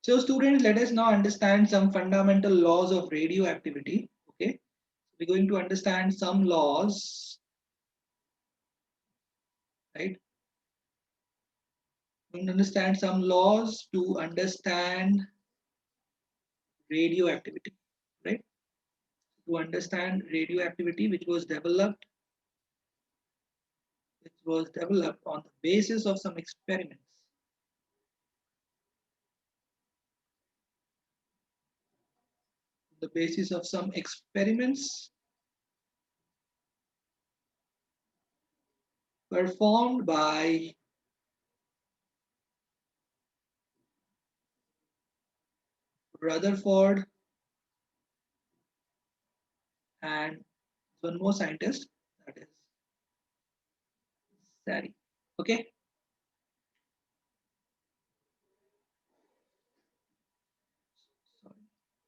So students, let us now understand some fundamental laws of radioactivity. Okay, we're going to understand some laws, right? We're going to understand some laws to understand radioactivity, right? To understand radioactivity, which was developed on the basis of some experiments. The basis of some experiments performed by Rutherford and one more scientist, that is Sari. Okay.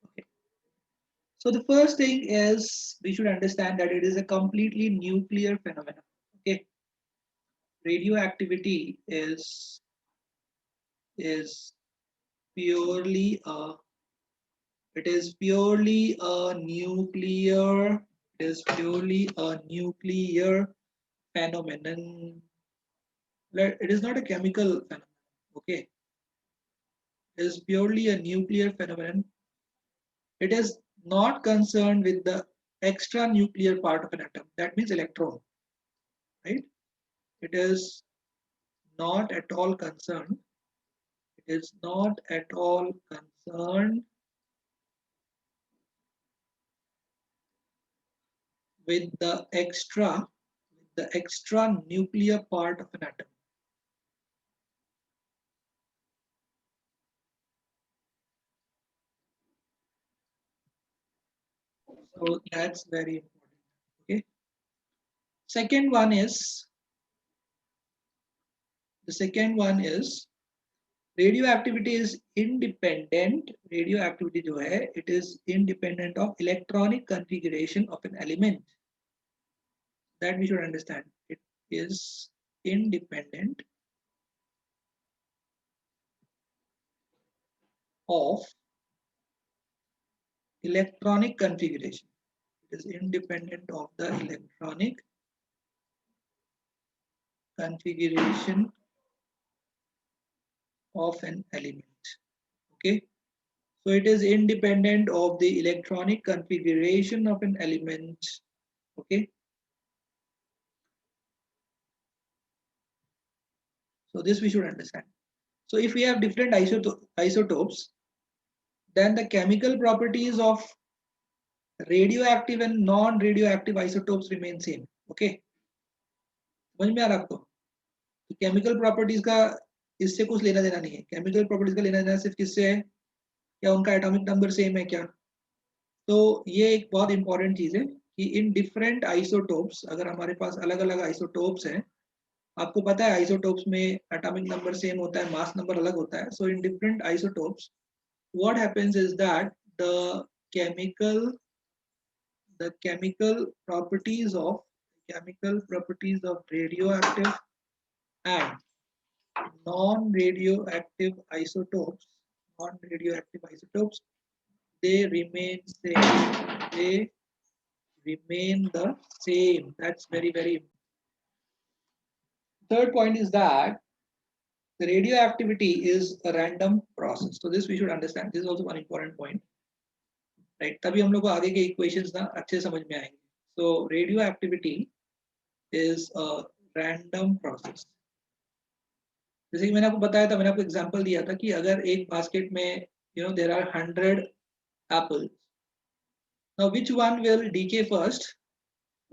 Okay. So the first thing is we should understand that it is a completely nuclear phenomenon. Okay. Radioactivity is purely a it is purely a nuclear it is purely a nuclear phenomenon. It is not a chemical phenomenon. Okay. It is purely a nuclear phenomenon. It is not concerned with the extra nuclear part of an atom. That means electron, right? It is not at all concerned. It is not at all concerned with the extra nuclear part of an atom. So that's very important. Okay. Second one is the second one is radioactivity is independent. Radioactivity जो है, it is independent of electronic configuration of an element. That we should understand. It is independent of electronic configuration. It is independent of the electronic configuration of an element. Okay. So it is independent of the electronic configuration of an element. Okay. So this we should understand. So if we have different isotopes, then the chemical properties of radioactive and non-radioactive isotopes remain same. Okay. समझ में आ रहा आपको? Chemical properties का इससे कुछ लेना देना नहीं है. केमिकल प्रॉपर्टीज का लेना देना सिर्फ किससे है? क्या उनका एटॉमिक नंबर सेम है क्या? तो ये एक बहुत इंपॉर्टेंट चीज है कि इन डिफरेंट आइसोटोप्स, अगर हमारे पास अलग अलग आइसोटोप्स हैं, आपको पता है आइसोटोप्स में एटॉमिक नंबर सेम होता है, मास नंबर अलग होता है. So in different isotopes what happens is that chemical the chemical properties of radioactive and non-radioactive isotopes non-radioactive isotopes they remain same. They remain the same. That's very very important. Third point is that the radioactivity is a random process. So this we should understand. This is also one important point, right? तभी हम लोग को आगे के equations ना अच्छे समझ में आएंगे. So radioactivity is a random process. जैसे कि मैंने आपको बताया था, मैंने आपको एग्जांपल दिया था कि अगर एक बास्केट में there are 100 apples, now which one will decay first,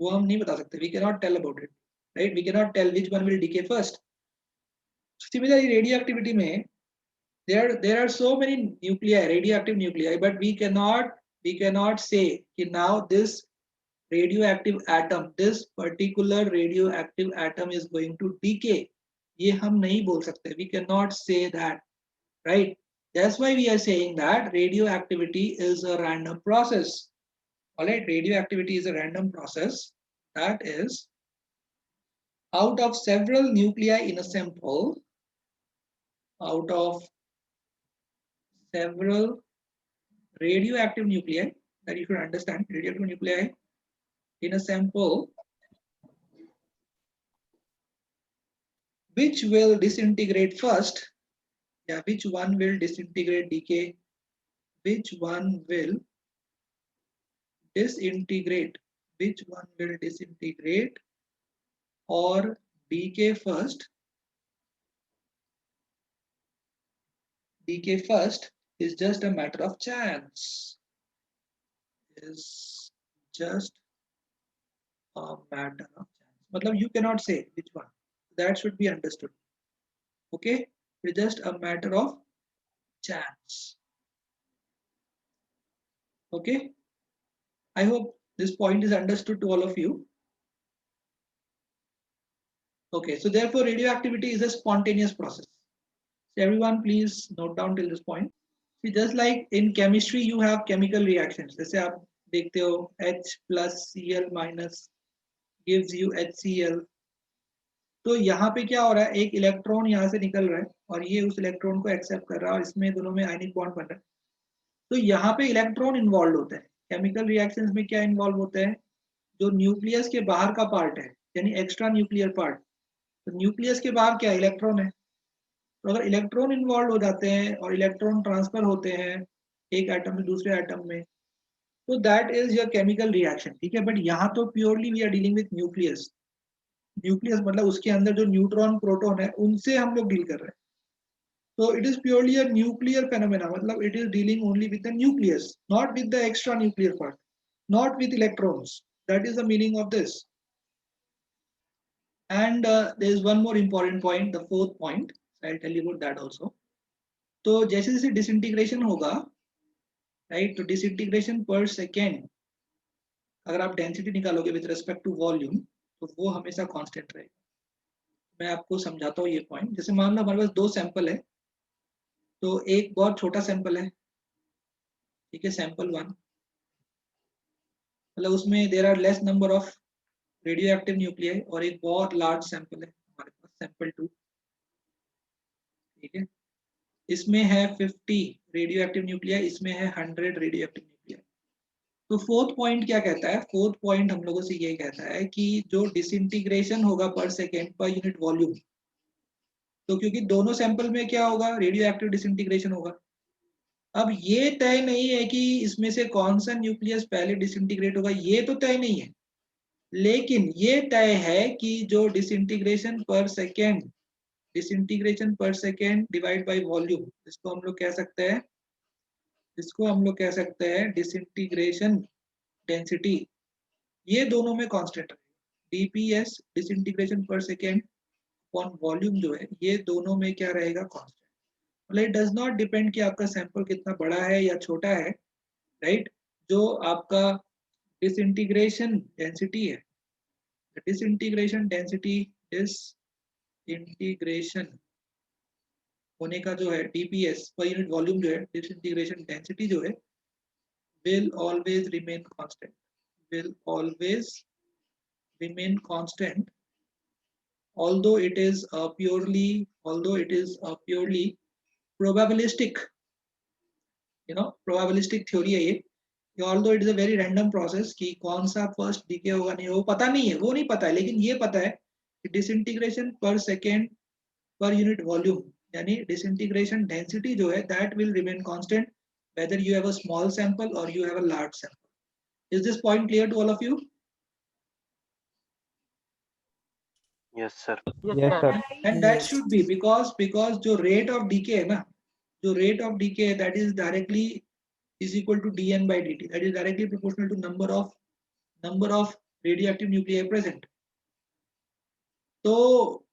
वो हम नहीं बता सकते. We can not tell about it, right? We can not tell which one will decay first. Similarly radioactivity में there are so many nuclei, radioactive nuclei, but we cannot say कि now this radioactive atom, this particular radioactive atom is going to decay. ये हम नहीं बोल सकते. We cannot say that, right? That's why we are saying that radioactivity is a random process. All right, radioactivity is a random process. That is, out of several nuclei in a sample, out of several radioactive nuclei that you should understand. Radioactive nuclei in a sample which will disintegrate first. Yeah, which one will disintegrate, decay? Which one will disintegrate? Which one will disintegrate or decay first? Decay first is just a matter of chance. Is just a matter of chance. Matlab you cannot say which one. That should be understood. Okay, it's just a matter of chance. Okay, I hope this point is understood to all of you. Okay, so therefore radioactivity is a spontaneous process. So everyone please note down till this point. See, just like in chemistry you have chemical reactions. जैसे आप देखते हो H plus Cl minus gives you HCl. तो यहाँ पे क्या हो रहा है, एक इलेक्ट्रॉन यहाँ से निकल रहा है और ये उस इलेक्ट्रॉन को एक्सेप्ट कर रहा है और इसमें दोनों में आयनिक बॉन्ड बन रहा है. तो यहाँ पे इलेक्ट्रॉन इन्वॉल्व होता है. केमिकल रिएक्शंस में क्या इन्वॉल्व होता है, जो न्यूक्लियस के बाहर का पार्ट है यानी एक्स्ट्रा न्यूक्लियर पार्ट. तो न्यूक्लियस के बाहर क्या इलेक्ट्रॉन है. तो अगर इलेक्ट्रॉन इन्वॉल्व हो जाते हैं और इलेक्ट्रॉन ट्रांसफर होते हैं एक एटम से दूसरे एटम में, तो that is your chemical reaction. ठीक है, बट यहाँ तो purely we are dealing with nucleus. Nucleus मतलब उसके अंदर जो न्यूट्रॉन प्रोटॉन है उनसे हम लोग डील कर रहे हैं. So it is purely a nuclear phenomena. मतलब it is dealing only with the nucleus, not with the extra nuclear part, not with electrons. That is the meaning of this. And there is one more important point, the fourth point. I'll tell you about that also. तो जैसे जैसे disintegration होगा, right? तो disintegration per second, अगर आप density निकालोगे with respect to volume, तो वो हमेशा constant रहेगा. मैं आपको समझाता हूँ ये point. जैसे मान लो हमारे पास दो सैंपल है, तो एक बहुत छोटा सैंपल है, ठीक है, सैंपल 1. मतलब उसमें there are less number of radioactive nuclei और एक बहुत लार्ज सैंपल है हमारे पास सैंपल 2. ठीक है, इसमें है 50 रेडियो एक्टिव न्यूक्लियाई, इसमें है 100 रेडियो एक्टिव न्यूक्लियाई. तो फोर्थ पॉइंट क्या कहता है, फोर्थ पॉइंट हम लोगों से ये कहता है कि जो डिसइंटीग्रेशन होगा पर सेकेंड पर यूनिट वॉल्यूम, तो क्योंकि दोनों सैंपल में क्या होगा, रेडियो एक्टिव डिसइंटीग्रेशन होगा. अब ये तय नहीं है कि इसमें से कौन सा न्यूक्लियस पहले डिसइंटीग्रेट होगा, ये तो तय नहीं है. लेकिन ये तय है कि जो डिसइंटीग्रेशन पर सेकेंड डिवाइड बाय वॉल्यूम, इसको हम लोग कह सकते हैं, इसको हम लोग कह सकते हैं डिसइंटीग्रेशन डेंसिटी, ये दोनों में कांस्टेंट है. डीपीएस डिसइंटीग्रेशन पर सेकेंड अपॉन वॉल्यूम जो है, ये दोनों में क्या रहेगा, कांस्टेंट. मतलब इट डज नॉट डिपेंड कि आपका सैंपल कितना बड़ा है या छोटा है, राइट. जो आपका डिसइंटीग्रेशन डेंसिटी है, डिसइंटीग्रेशन डेंसिटी, डिसइंटीग्रेशन होने का जो है डीपीएस पर यूनिट वॉल्यूम जो है, डिसइंटीग्रेशन डेंसिटी जो है, will always remain constant, will always remain constant, although it is a purely probabilistic, probabilistic theory है ये. Although it is a very random process कि कौन सा फर्स्ट डीके होगा नहीं, वो पता नहीं है, वो नहीं पता है, लेकिन ये पता है कि डिसइंटीग्रेशन पर सेकेंड पर यूनिट वॉल्यूम यानी डिसइंटीग्रेशन डेंसिटी जो है, that will remain constant whether you have a small sample or you have a large sample. Is this point clear to all of you? Yes sir. Yes sir. And that should be because जो rate of decay है ना, जो rate of decay that is directly is equal to dn by dt, that is directly proportional to number of radioactive nuclei present. So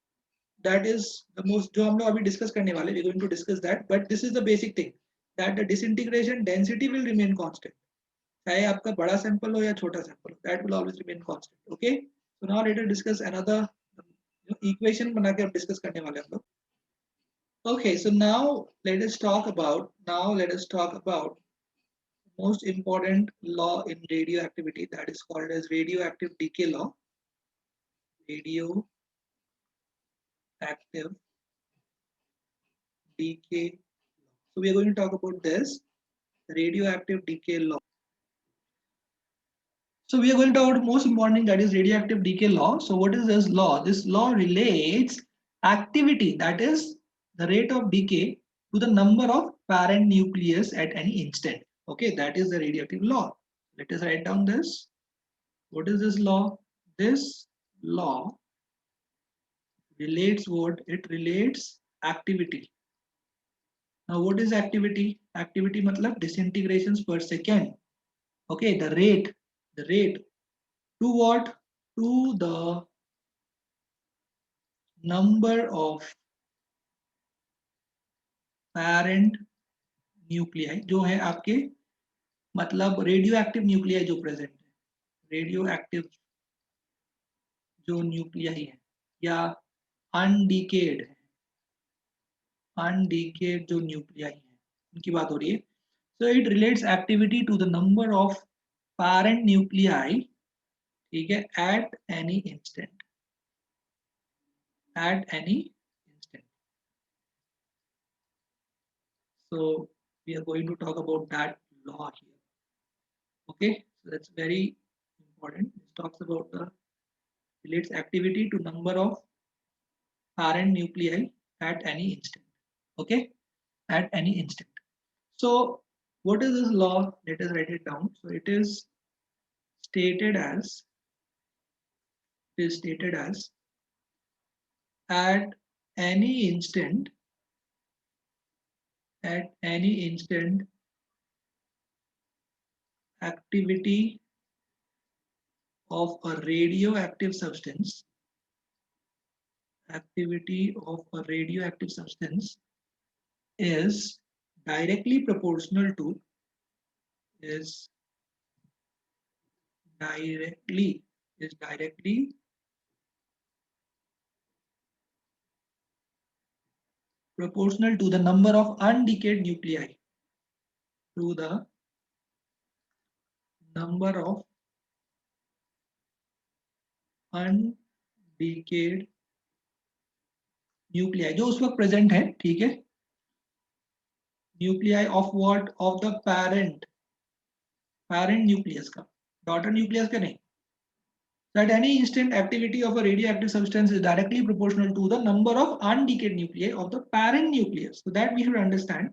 that is the most जो हम लोग अभी discuss करने वाले, we are going to discuss that, but this is the basic thing that the disintegration density will remain constant. चाहे आपका बड़ा sample हो या छोटा सैंपल हो, that will always remain constant. Okay, so now let us discuss another equation बना के अब डिस्कस करने वाले हम लोग. Okay, so now let us talk about most important law in radioactivity, that is called as radioactive decay law. Radioactive decay law. So we are going to talk about this radioactive decay law. So we are going to talk about most important thing, that is radioactive decay law. So what is this law? This law relates activity, that is the rate of decay, to the number of parent nucleus at any instant. Okay, that is the radioactive law. Let us write down this. What is this law? This law relates what? It relates activity. Now what is activity? Activity matlab disintegrations per second. Okay, the rate to what? To the number of parent nuclei जो है आपके, मतलब radio active nuclei जो present है, radio active जो nuclei है या अनडिकेड जो न्यूक्लियाई है उनकी बात हो रही है. So it relates activity to the number of parent nuclei, ठीक है, at any instant, at any instant. So we are going to talk about that law here. Okay, so that's very important. It talks about the relates activity to number of parent nuclei at any instant. Okay, at any instant. So what is this law? Let us write it down. So it is stated as at any instant, activity of a radioactive substance, is directly proportional to proportional to the number of undecayed nuclei, to the number of undecayed nuclei जो उस वक्त present है, ठीक है, nuclei of what? Of the parent nucleus का, daughter nucleus का नहीं. At any instant, activity of a radioactive substance is directly proportional to the number of undecayed nuclei of the parent nucleus. So that we should understand.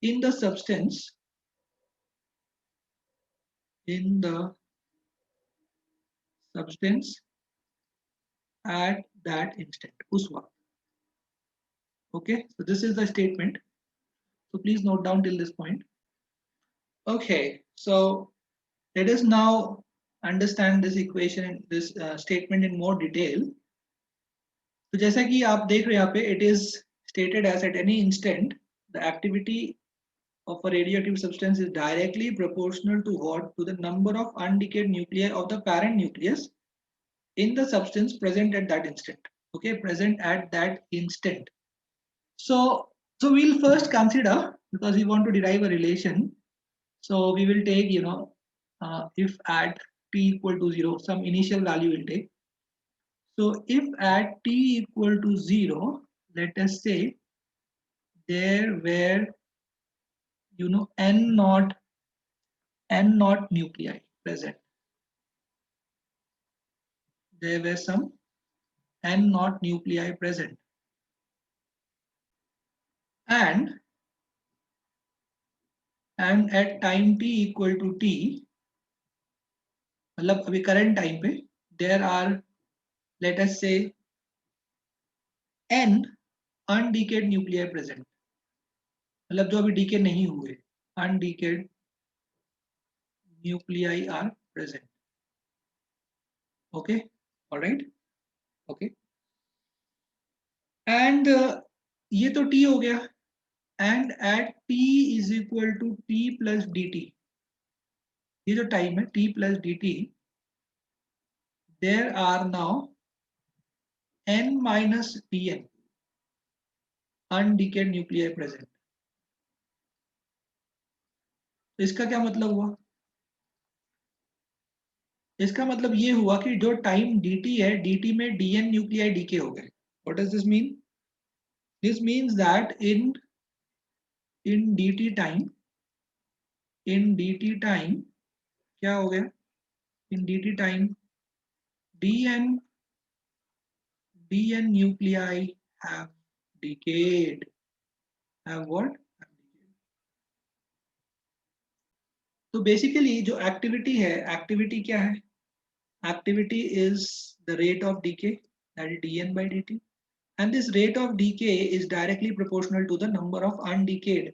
In the substance, at that instant, उस वक्त. Okay, so this is the statement. So please note down till this point. Okay, so let us now understand this equation, this statement in more detail. तो जैसा कि आप देख रहे हैं यहाँ पे, it is stated as at any instant the activity of a radioactive substance is directly proportional to what? To the number of undecayed nuclei of the parent nucleus in the substance present at that instant. Okay, present at that instant. So we'll first consider, because we want to derive a relation. So we will take, if at t equal to 0, some initial value will take. So if at t equal to 0, let us say there were, n naught nuclei present. There were some n naught nuclei present. And at time t equal to t, मतलब अभी current time पे, there are, let us say, n undecayed nuclei present. मतलब जो अभी decay नहीं हुए, undecayed nuclei are present. Okay, all right, okay. And ये तो t हो गया. And at t is equal to t plus dt, ये जो टाइम है t plus dt, there are now n minus dn undecayed nuclei present. तो इसका क्या मतलब हुआ? इसका मतलब ये हुआ कि जो टाइम dt है, dt में dn न्यूक्लियाई डीके हो गए. What does this mean? This means that in in dt time क्या हो गया, इन dt time dn nuclei have decayed, have what? तो बेसिकली जो एक्टिविटी है, एक्टिविटी क्या है, activity is the rate of decay, that is dn by dt, and this rate of decay is directly proportional to the number of undecayed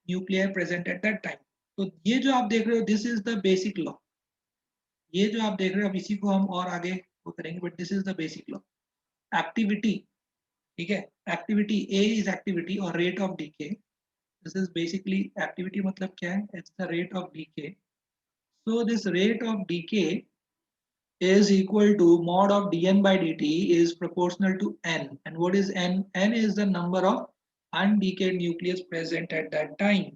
nuclei present at that time. तो ये जो आप देख रहे हो, this is the basic law, ये जो आप देख रहे हो, अब इसी को हम और आगे वो करेंगे, but this is the basic law. Activity, ठीक है, एक्टिविटी ए इज एक्टिविटी और rate of decay. This is basically activity मतलब क्या है, it's the rate of decay. So this rate of decay is equal to mod of dn by dt is proportional to n. And what is n? N is the number of undecayed nucleus present at that time.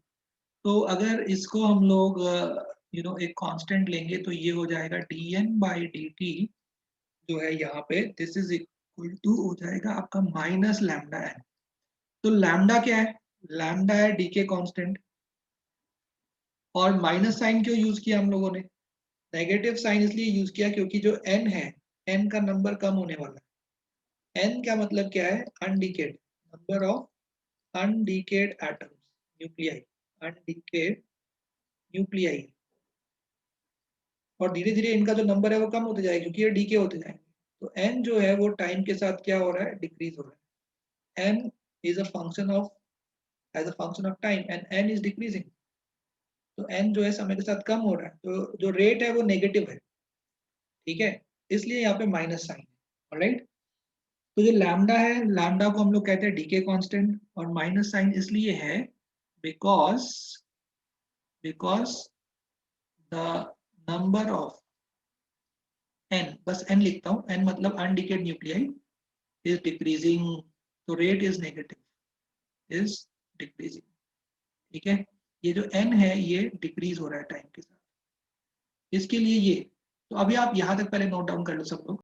तो अगर इसको हम लोग एक constant लेंगे तो ये हो जाएगा dn by dt जो है यहाँ पे, दिस इज इक्वल टू हो जाएगा आपका माइनस लैम्डा n. तो लैम्डा क्या है, लैम्डा है डीके कांस्टेंट. और माइनस साइन क्यों यूज किया हम लोगों ने, नेगेटिव साइन इसलिए यूज किया क्योंकि जो n है, n का नंबर कम होने वाला है. n का मतलब क्या है, undecayed, number of undecayed atoms, nuclei, undecayed nuclei. और धीरे धीरे इनका जो नंबर है वो कम होते जाएगा क्योंकि ये डीके होते जाएंगे. तो n जो है वो टाइम के साथ क्या हो रहा है, डिक्रीज हो रहा है. n is a function of, as a function of time, and n is decreasing. तो n जो है समय के साथ कम हो रहा है, तो जो रेट है वो नेगेटिव है, ठीक है, इसलिए यहाँ पे माइनस साइन है. ऑलराइट. तो जो लैम्डा है, लैम्डा को हम लोग कहते हैं डीके कांस्टेंट, और माइनस साइन इसलिए है because the number of n, बस n लिखता हूँ, n मतलब अनडीकेड न्यूक्लियाई इज डिक्रीजिंग. तो rate is negative, is decreasing. ठीक है, ये जो n है ये डिक्रीज हो रहा है टाइम के साथ, इसके लिए ये. तो अभी आप यहाँ तक पहले नोट डाउन कर लो सब लोग.